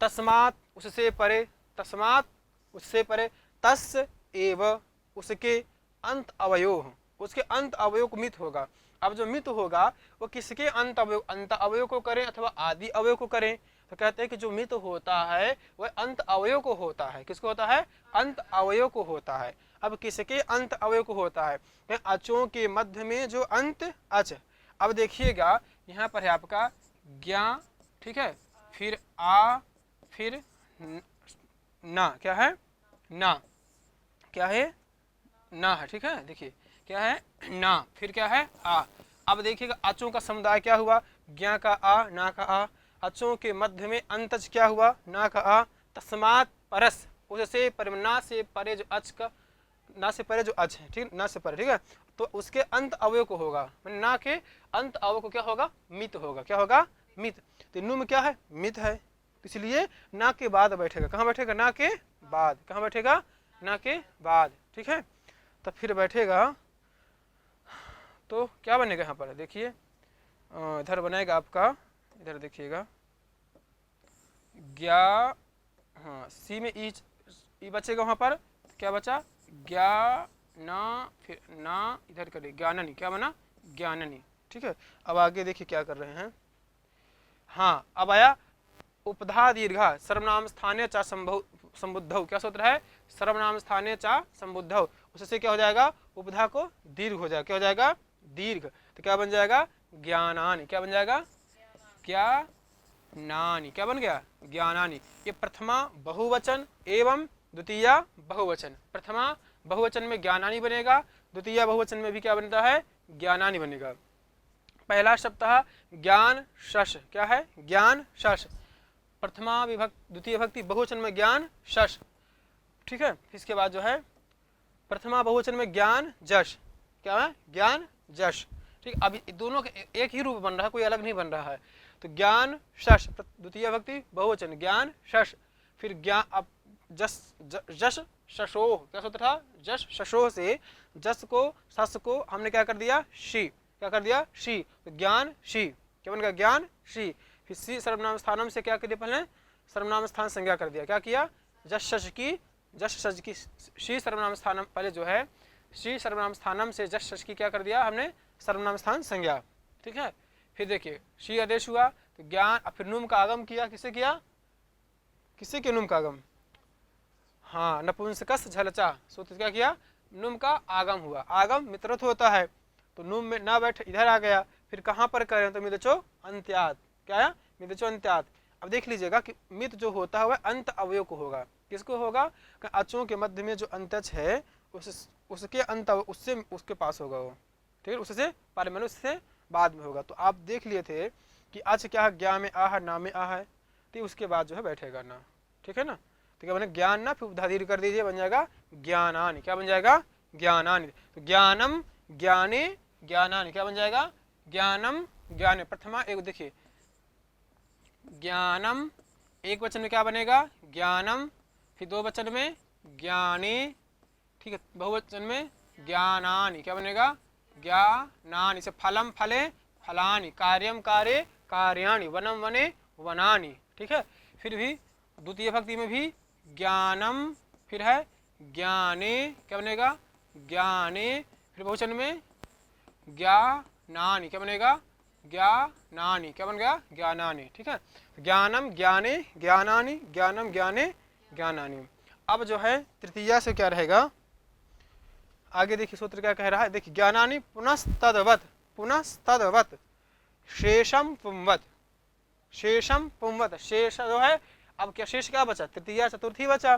तस्मात् उससे परे, तस्मात् उससे परे, तस् एव उसके अंत अवयोः, उसके अंत अवयव को मित होगा। अब जो मित होगा वो किसके अंत अवयव? अंत अवयव को करें अथवा आदि अवयव को करें? तो कहते हैं कि जो मित होता है वह अंत अवयव को होता है। किसको होता है? अंत अवयव को होता है। अब किसके अंत अवयव को होता है? अचों के मध्य में जो अंत अच। अब देखिएगा यहाँ पर है आपका ज्ञा, ठीक है, फिर आ, फिर ना, क्या है? ना, क्या है? ना है, ठीक है। देखिए क्या है? ना, फिर क्या है? आ। अब देखिएगा अचों का समुदाय क्या हुआ? ज्ञा का आ, ना का आ। अचों के मध्य में अंतज क्या हुआ? ना का आ। तस्मात परस, उससे पर, ना से परे जो अच का, ना से परे जो अच है, ठीक, ना से परे, ठीक है, तो उसके अंत अवयव को होगा, ना के अंत अवयव को क्या होगा? मित होगा। क्या होगा? मित। तो नु में क्या है? मित है, इसलिए ना के बाद बैठेगा। कहाँ बैठेगा? ना के बाद। कहाँ बैठेगा? ना के बाद, ठीक है। तो फिर बैठेगा तो क्या बनेगा यहाँ पर? देखिए इधर बनेगा आपका, इधर देखिएगा ज्ञा, हाँ सी में ई बचेगा वहाँ पर, क्या बचा? ज्ञा ना, फिर ना, इधर करिए ज्ञाननी, क्या बना? ज्ञाननी, ठीक है। अब आगे देखिए क्या कर रहे हैं। हाँ अब आया उपधा दीर्घा सर्वनाम स्थानीय चा संबुद्धौ। क्या सूत्र है? सर्वनाम स्थानीय चा संबुद्धौ। उससे क्या हो जाएगा? उपधा को दीर्घ हो जाएगा। क्या हो जाएगा? दीर्घ। तो क्या बन जाएगा? ज्ञानानि। क्या बन जाएगा? ज्ञानानि। क्या बन गया? ज्ञानानि। ये प्रथमा बहुवचन एवं द्वितीया बहुवचन। प्रथमा बहुवचन में ज्ञानानि बनेगा, द्वितीय बहुवचन में भी क्या बनता है? ज्ञानानि बनेगा। पहला शब्द ज्ञान शश। क्या है? ज्ञान शश। प्रथमा विभक्ति, द्वितीय विभक्ति, बहुवचन में ज्ञान शश, ठीक है। इसके बाद जो है प्रथमा बहुवचन में ज्ञान जश। क्या है? ज्ञान जश, ठीक। अब दोनों के एक ही रूप बन रहा है, कोई अलग नहीं बन रहा है। तो ज्ञान शश, द्वितीय विभक्ति बहुवचन ज्ञान शश, फिर ज्ञान, अब जश शशोह। क्या सूत्र था? जश शशोह से जस को, सस को हमने क्या कर दिया? शी। क्या कर दिया? शी। तो ज्ञान शी। क्या बन गया? ज्ञान शी। फिर सी सर्वनाम स्थानम से क्या कर दिया? पहले सर्वनाम स्थान संज्ञा कर दिया। क्या किया? जश शश की, जश शश की शी सर्वनाम स्थानम, पहले जो है शी सर्वनाम स्थानम से जश शश की क्या कर दिया हमने? सर्वनाम स्थान संज्ञा, ठीक है। फिर देखिए शी आदेश हुआ तो ज्ञान, फिर नुम का आगम किया। किसे किया? किसे के नुम का आगम? हाँ नपुंसकस झलचा, सूत्र क्या किया? नुम का आगम हुआ। आगम मित्रत्व होता है, तो नुम में ना बैठ इधर आ गया। फिर कहाँ पर करें? तो मिदचो अंत्यात। क्या है? मिदचो अंत्यात। अब देख लीजिएगा कि मित जो होता है वह अंत अवयव को होगा। किसको होगा? अचों के मध्य में जो अंतच है उसके अंत, उससे उसके पास होगा वो, ठीक है। उससे पहले मैंने उससे बाद में होगा। तो आप देख लिए थे कि अच क्या है? ज्ञा में आ है, ना में आ है, तो उसके बाद जो है बैठेगा ना, ठीक है ना। तो क्या बने? ज्ञान ना, फिर उपधा दीर्घ कर दीजिए, बन जाएगा ज्ञानानि। क्या बन जाएगा? ज्ञानानि। तो ज्ञानम ज्ञाने ज्ञानानि। क्या बन जाएगा? ज्ञानम ज्ञाने। प्रथमा एक देखिए ज्ञानम, एक वचन में क्या बनेगा? ज्ञानम, फिर दो वचन में ज्ञाने, ठीक है, बहुवचन में ज्ञानानि। क्या बनेगा? ज्ञानानि। से फलम फले फलानि, कार्यम कार्ये कार्याणि, वनम वने वनानि, ठीक है। फिर भी द्वितीय भक्ति में भी ज्ञानम, फिर है ज्ञाने, क्या बनेगा? ज्ञाने, फिर बहुवचन में ज्ञानानि। क्या बनेगा? ज्ञानानि। क्या बन गया? ज्ञानानि, ठीक है। ज्ञानम ज्ञाने ज्ञानानि, ज्ञानम ज्ञाने ज्ञानानि। अब जो है तृतीया से क्या रहेगा? आगे देखिए सूत्र क्या कह रहा है। देखिए ज्ञानानि पुनस्तद्वत्, पुनस्तद्वत् शेषम पुंवत्, शेषम पुंवत्। शेष जो है, अब क्या शेष क्या बचा? तृतीया चतुर्थी बचा।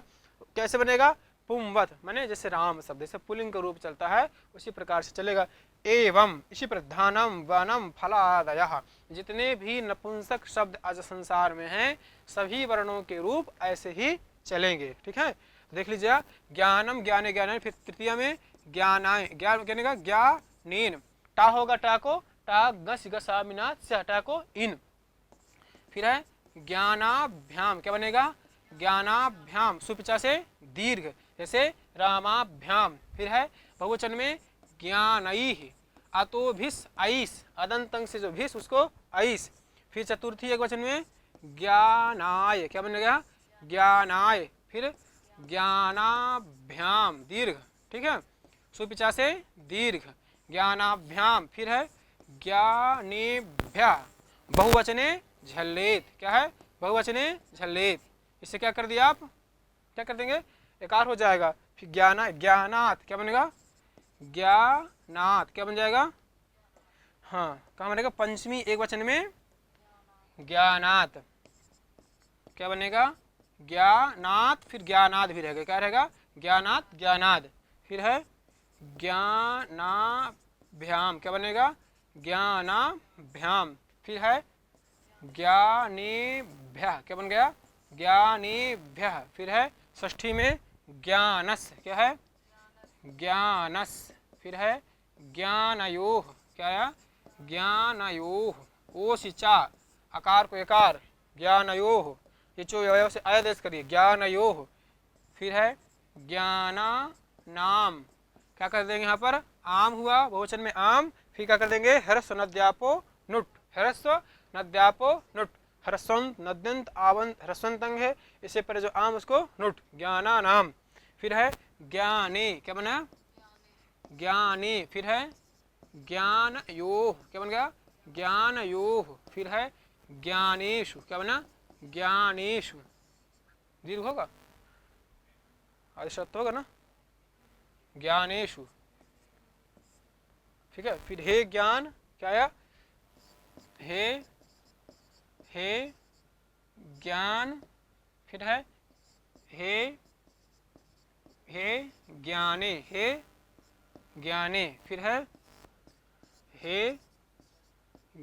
कैसे बनेगा? पुंवत्, माने जैसे राम शब्द जैसे पुल्लिंग का रूप चलता है उसी प्रकार से चलेगा। एवं, इसी पर धानम वनम फलादयः, जितने भी नपुंसक शब्द आज संसार में हैं सभी वर्णों के रूप ऐसे ही चलेंगे, ठीक है। तो देख लीजिए ज्ञानम ज्ञाने ज्ञान, फिर तृतीय में ज्ञानाय, ज्ञान कहने का ज्ञानेन, टा होगा टा को टा गस गसा मिना से टा को इन, फिर है ज्ञानाभ्याम। क्या बनेगा? ज्ञानाभ्याम, सुपिचा से दीर्घ, जैसे रामाभ्याम। फिर है बहुवचन में ज्ञानैः, अतोभिस आइस, अदंतंग से जो भिस उसको आइस। फिर चतुर्थी एक वचन में ज्ञानाय। क्या बनेगा? ज्ञानाय। फिर ज्ञानाभ्याम, दीर्घ, ठीक है, सुपिचा से दीर्घ, ज्ञानाभ्याम। फिर है ज्ञानेभ्यः, बहुवचने झल्लेत। क्या है? बहुवचने झल्लेत। इससे क्या कर दिया आप, क्या कर देंगे, एकार हो जाएगा। फिर ज्ञाना ज्ञानात क्या बनेगा, ज्ञानात क्या बन जाएगा, हाँ कहाँ बनेगा, पंचमी एक वचन में ज्ञानात क्या बनेगा, ज्ञानात, फिर ज्ञानाद भी रहेगा, क्या रहेगा, ज्ञानात ज्ञानाद। फिर है ज्ञानाभ्याम क्या बनेगा, ज्ञानाभ्याम। फिर है ज्ञानेभ्यः क्या बन गया, ज्ञानेभ्यः। फिर है षष्ठी में ज्ञानस क्या है, ज्ञानस। फिर है ज्ञानयोः क्या आया, ज्ञानयोः। ओ सिचा आकार को एकार, ज्ञानयोः, ये जो अवयव से आदेश करिए, ज्ञानयोः। फिर है ज्ञाना नाम क्या कर देंगे, यहाँ पर आम हुआ बहुवचन में आम। फिर क्या कर देंगे, ह्रस्व नद्यापो नुट, ह्रस्व नद्यापो नुट, ह्रस्वंत नद्यंत आवंत ह्रस्वंत अंग है, इससे पहले जो आम उसको नुट, ज्ञाना नाम। फिर है ज्ञाने क्या बना, ज्ञाने। फिर है ज्ञान योः क्या बन गया, ज्ञान योः। फिर है ज्ञानेषु क्या बना, ज्ञानेषु, दीर्घ होगा, आदेशत्व होगा ना, ज्ञानेषु। ठीक है। फिर हे ज्ञान क्या आया, हे ज्ञान। फिर है हे ज्ञाने, हे ज्ञाने। फिर है हे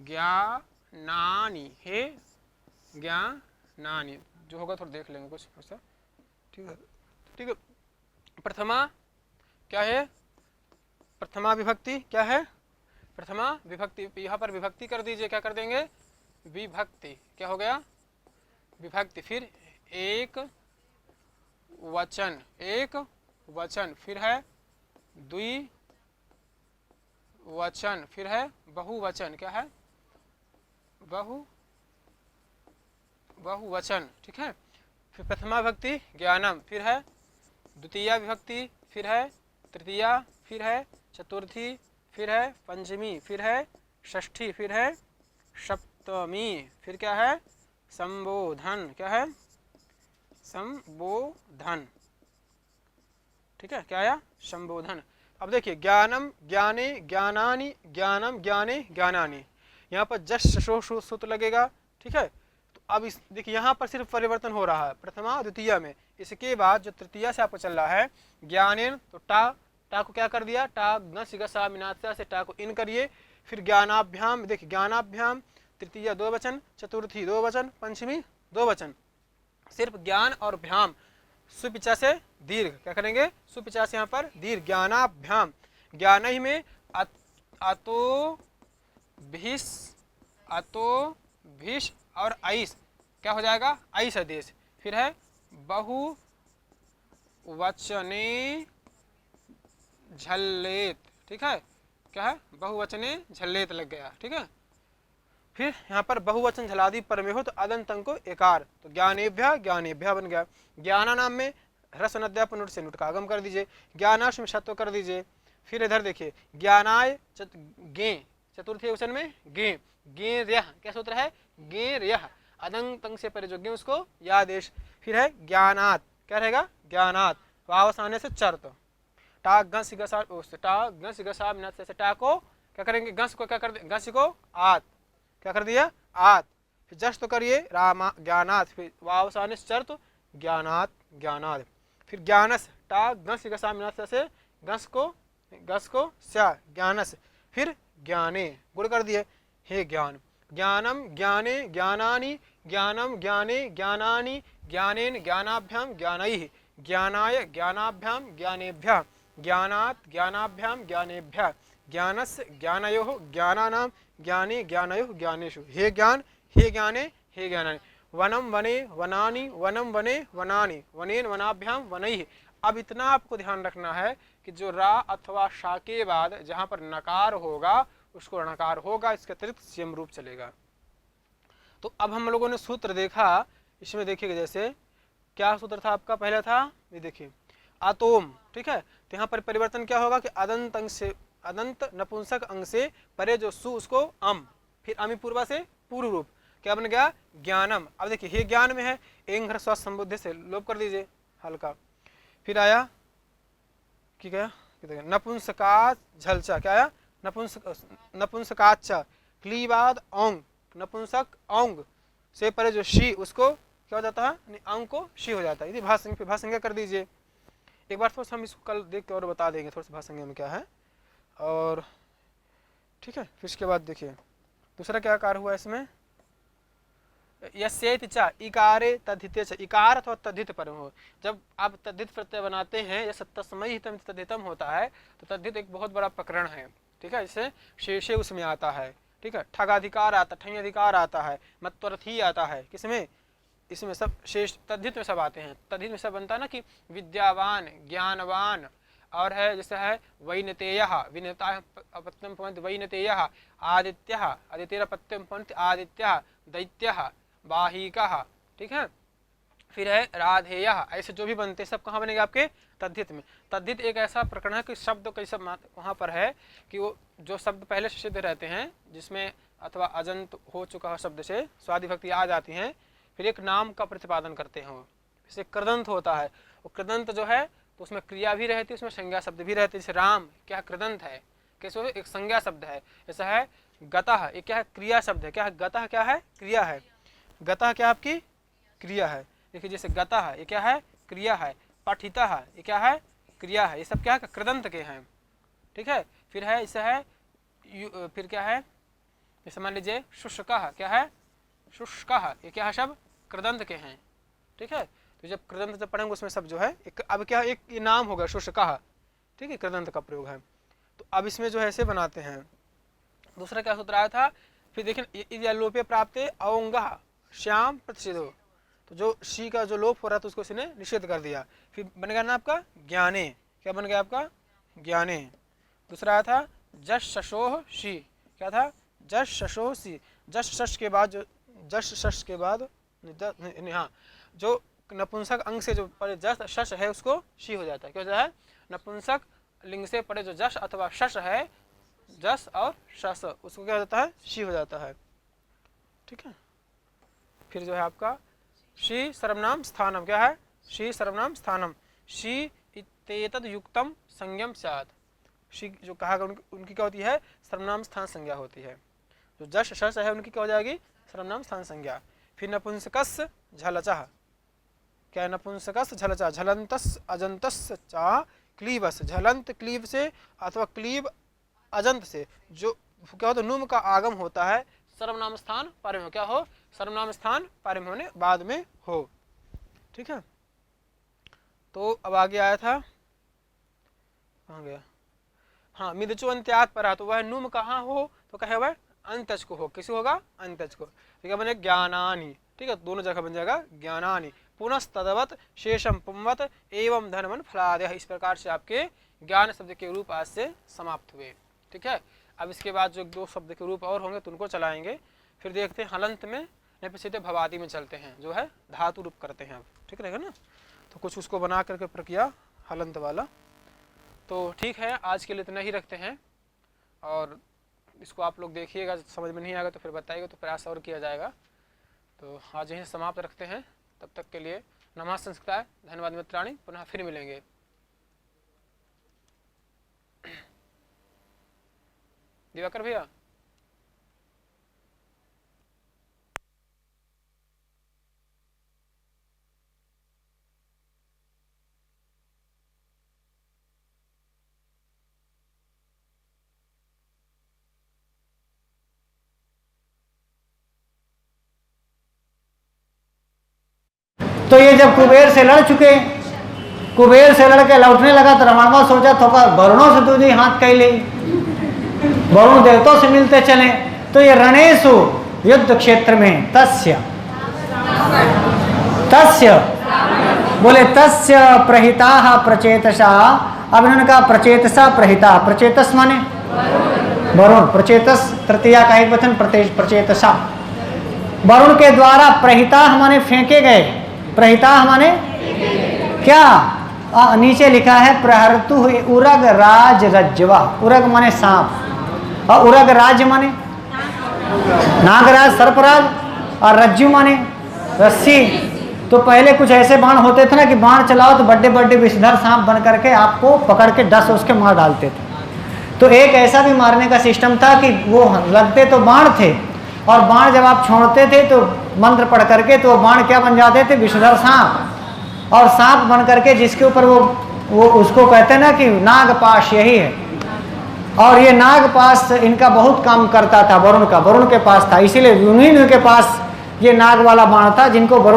ज्ञानानि, हे ज्ञानानि, जो होगा थोड़ा देख लेंगे कुछ ऐसा। ठीक है, ठीक है। प्रथमा क्या है, प्रथमा विभक्ति क्या है, प्रथमा विभक्ति। यहाँ पर विभक्ति कर दीजिए, क्या कर देंगे, विभक्ति। क्या हो गया, विभक्ति। फिर एक वचन, एक वचन। फिर है द्विवचन। फिर है बहुवचन, क्या है, बहुवचन। ठीक है। फिर प्रथमा विभक्ति ज्ञानम। फिर है द्वितीया विभक्ति। फिर है तृतीया। फिर है चतुर्थी। फिर है पंचमी। फिर है षष्ठी। फिर है सप्तमी। फिर क्या है, संबोधन। क्या है, संबोधन। ठीक है, क्या आया, संबोधन। अब देखिए ज्ञानम ज्ञाने ज्ञानानि, ज्ञानम ज्ञाने ज्ञानानि, यहाँ पर जस्ट सूत्र लगेगा। ठीक है। तो अब इस देखिए यहाँ पर सिर्फ परिवर्तन हो रहा है प्रथमा द्वितीय में। इसके बाद जो तृतीया से आपको चल रहा है ज्ञानेन, तो टा को क्या कर दिया, टा गस गसा मिनात्सा से टा को इन करिए। फिर ज्ञानाभ्याम, देखिए ज्ञानाभ्याम, तृतीया दो वचन, चतुर्थी दो वचन, पंचमी दो वचन। सिर्फ ज्ञान और भ्याम, सुपिचा से दीर्घ, क्या करेंगे, सुपिचा से यहाँ पर दीर्घ, ज्ञानाभ्याम। ज्ञान ही में अतो भिष और ऐस क्या हो जाएगा, ऐस आदेश। फिर है बहुवचने झल्लेत। ठीक है, क्या है, बहुवचने झल्लेत लग गया। ठीक है। फिर यहाँ पर बहुवचन झलादि पर में हो तो अदंत अंग को एकार, तो ज्ञानेभ्य ज्ञानेभ्य बन गया। ज्ञाना नाम में ह्रस्व नद्याप नुट से नुट का आगम कर दीजिए, ज्ञानाश में शत्व कर दीजिए। फिर इधर देखिए ज्ञानाय गे, चतुर्थी वचन में गे, गे रह, क्या सूत्र है, गे रह, अदंत अंग से परे जो गे उसको यादेश। फिर है ज्ञानात, क्या रहेगा, ज्ञानात, वावस आने से चर्त, टा घस गसा, टा घस गसा मिनात से टा को क्या करेंगे, घस को क्या कर दे, घस को आत, क्या कर दिया, आत। फिर जस्ट तो करिए रामा ज्ञानात, फिर वावसाने चर्त ज्ञानात ज्ञानाद। फिर ज्ञानस, टा घस गसा मिनात से घस को स्या, ज्ञानस। फिर ज्ञाने गुण कर दिए, हे ज्ञान। ज्ञानम ज्ञाने ज्ञानानि, ज्ञानम ज्ञाने ज्ञानानि, ज्ञानेन ज्ञानाभ्याम ज्ञानैः, ज्ञानाय ज्ञानाभ्याम ज्ञानेभ्यः, ज्ञानात् ज्ञानाभ्याम ज्ञानेभ्यः, ज्ञानस्य ज्ञानयोः ज्ञानानां, ज्ञाने ज्ञानयोः ज्ञानेषु। हे ज्ञान, हे ज्ञाने, हे ज्ञानानि। वनम वने वनानि, वनम वने वनानि, वनेन वनाभ्याम वनैः। अब इतना आपको ध्यान रखना है कि जो रा अथवा शा के बाद जहाँ पर नकार होगा उसको णकार होगा, इसके अतिरिक्त सियम रूप चलेगा। तो अब हम लोगों ने सूत्र देखा, इसमें देखिएगा जैसे क्या सूत्र था आपका, पहला था ये देखिए आतोम। ठीक है। तो यहाँ पर परिवर्तन क्या होगा कि अदंत अंग से, अदंत नपुंसक अंग से परे जो सु उसको अम, फिर अमी पूर्वा से पूर्व रूप, क्या बन गया, ज्ञानम। अब देखिए ये ज्ञान में है, एंग ह्रस्व संबुद्धि से लोप कर दीजिए हल्का। फिर आया कि क्या, नपुंसकाच झलचा, क्या आया, नपुंसकाचा क्लीबाद औंग, नपुंसक औंग से परे जो शी उसको क्या हो जाता है, औंग को शी हो जाता है। यदि भाषा कर दीजिए एक बार, थोड़ा सा हम इसको कल देख के और बता देंगे थोड़ा सा भाषा में क्या है। और ठीक है, फिर इसके बाद देखिए दूसरा क्या कार्य हुआ इसमें, यस्येति च इकारे तद्धिते च, इकार अथवा तद्धित पर हो। जब आप तद्धित प्रत्यय बनाते हैं या तस्मै हितम तद्धितम होता है तो तद्धित एक बहुत बड़ा प्रकरण है, ठीक है। जैसे शेषे उसमें आता है, ठीक है, ठगाधिकार आता है, ठंगाधिकार आता है, मत्वर्थी आता है, किसमें, इसमें सब शेष तद्धित में सब आते हैं। तद्धित में सब बनता है ना कि विद्यावान, ज्ञानवान, और है जैसे है वैनतेयः, विनता अपत्यम पवन्ति वैनतेयः, आदित्यः, आदित्यपत्यम पवन्ति आदित्यः, दैत्यः, बाहिकः, ठीक है। फिर है राधेयः, ऐसे जो भी बनते सब कहाँ बनेंगे आपके तद्धित में। तद्धित एक ऐसा प्रकरण है कि शब्द कई सब वहाँ पर है कि वो जो शब्द पहले से सिद्ध रहते हैं, जिसमें अथवा अजंत हो चुका है शब्द से स्वादि भक्ति आ जाती हैं, फिर एक नाम का प्रतिपादन करते हैं। जैसे कृदंत होता है, वो कृदंत जो है तो उसमें क्रिया भी रहती है, उसमें संज्ञा शब्द भी रहते हैं। जैसे राम क्या कृदंत है, कैसे एक संज्ञा शब्द है। ऐसा है गतः, ये क्या है, क्रिया शब्द है। क्या है, गतः क्या है, क्रिया है। गतः क्या आपकी क्रिया है। देखिए जैसे गतः ये क्या है, क्रिया है। पठितः ये क्या है, क्रिया है। ये सब क्या है, कृदंत के हैं, ठीक है। फिर है इसे है फिर क्या है, जैसे मान लीजिए शुष्कः, क्या है, शुष्कः ये क्या है, सब कृदंत के हैं, ठीक है। तो जब कृदंत जब पढ़ेंगे उसमें सब जो है एक, अब क्या एक ये नाम होगा शुष्कः, ठीक है, कृदंत का प्रयोग है। तो अब इसमें जो है ऐसे बनाते हैं। दूसरा क्या सूत्र आया था, फिर देखिए लोपे प्राप्त औंगः श्याम प्रतिषेधो, तो जो शी का जो लोप हो रहा था उसको इसने निषेध कर दिया। फिर बन गया ना आपका ज्ञाने, क्या बन गया आपका ज्ञाने। दूसरा आया था जश शशोह शी, क्या था, जश शशोह सी, जश शश के बाद जो जश शश के बाद हाँ जो नपुंसक अंग से जो परे जश शश है उसको शी हो जाता है। क्या होता है, नपुंसक लिंग से परे जो जश अथवा शश है, जस और शस, उसको क्या हो जाता है, शी हो जाता है, ठीक है। फिर जो है आपका शी सर्वनाम स्थानम, क्या है, शी सर्वनाम स्थानम, शी इत्येतद् युक्तम संज्ञम स्यात्। शी जो कहा गया उनकी क्या होती है, सर्वनाम स्थान संज्ञा होती है। जो जश शश है उनकी क्या हो जाएगी, सर्वनाम स्थान संज्ञा। फिर नपुंसकस्य झलचः, क्या है, नपुंसकस्य झलचः, झलंतस् अजंतस् चा क्लीबस, झलंत क्लीब से अथवा क्लीब अजंत से जो क्या होता है, नुम का आगम होता है, सर्वनाम स्थान पारिम हो, क्या हो, सर्वनाम स्थान पारिम होने बाद में हो, ठीक है। तो अब आगे आया था, कहाँ गया, हाँ मिदचो अंत्यात पर, तो वह नुम कहाँ हो, तो कहे वह अंतज को हो, किसी होगा अंतज को, ठीक है, बने ज्ञानानि, ठीक है, दोनों जगह बन जाएगा ज्ञानानि। पुनस्तदवत शेषम पुंवत एवं धनवन फलादय, इस प्रकार से आपके ज्ञान शब्द के रूप आज से समाप्त हुए, ठीक है। अब इसके बाद जो दो शब्द के रूप और होंगे तो उनको चलाएंगे। फिर देखते हैं हलंत में, नहीं फिर सीधे भवादि में चलते हैं, जो है धातु रूप करते हैं अब, ठीक रहेगा ना। तो कुछ उसको बना करके प्रक्रिया हलंत वाला। तो ठीक है, आज के लिए इतना ही रखते हैं, और इसको आप लोग देखिएगा, समझ में नहीं आएगा तो फिर बताइएगा, तो प्रयास और किया जाएगा। तो आज यहीं समाप्त रखते हैं, तब तक के लिए नमः संस्कृताय, धन्यवाद मित्राणि, पुनः फिर मिलेंगे। दिवाकर भैया, तो ये जब कुबेर से लड़ चुके, कुबेर से लड़के लौटने लगा तो रमणवा सोचा थोड़ा वरुणों से दूजी हाथ कह ली, वरुण देवताओं से मिलते चले। तो ये रणेशु युद्ध क्षेत्र में तस्य तस्य बोले तस्य प्रहिता प्रचेतसा, अब इन्होंने कहा प्रचेतसा प्रहिता, प्रचेतस माने वरुण, प्रचेतस तृतीया का एक वचन प्रचेतसा, वरुण के द्वारा प्रहिता माने फेंके गए, प्रहिता माने क्या, नीचे लिखा है प्रहर्तु उरग राज रज्जवा, उरग माने सांप और उरग राज माने नागराज सर्पराज, और रज्जु माने रस्सी। तो पहले कुछ ऐसे बाण होते थे ना कि बाण चलाओ तो बड़े बड़े विषधर सांप बन करके आपको पकड़ के डस उसके मार डालते थे। तो एक ऐसा भी मारने का सिस्टम था कि वो लगते तो बाण थे, और बाण जब आप छोड़ते थे तो मंत्र पढ़ करके तो बाण क्या बन जाते थे, विषधर सांप। और सांप बन करके जिसके ऊपर वो उसको कहते हैं ना कि नागपाश, यही है। और ये नागपाश इनका बहुत काम करता था, वरुण के पास था, इसीलिए उन्हीं के पास ये नाग वाला बाण था जिनको वरुण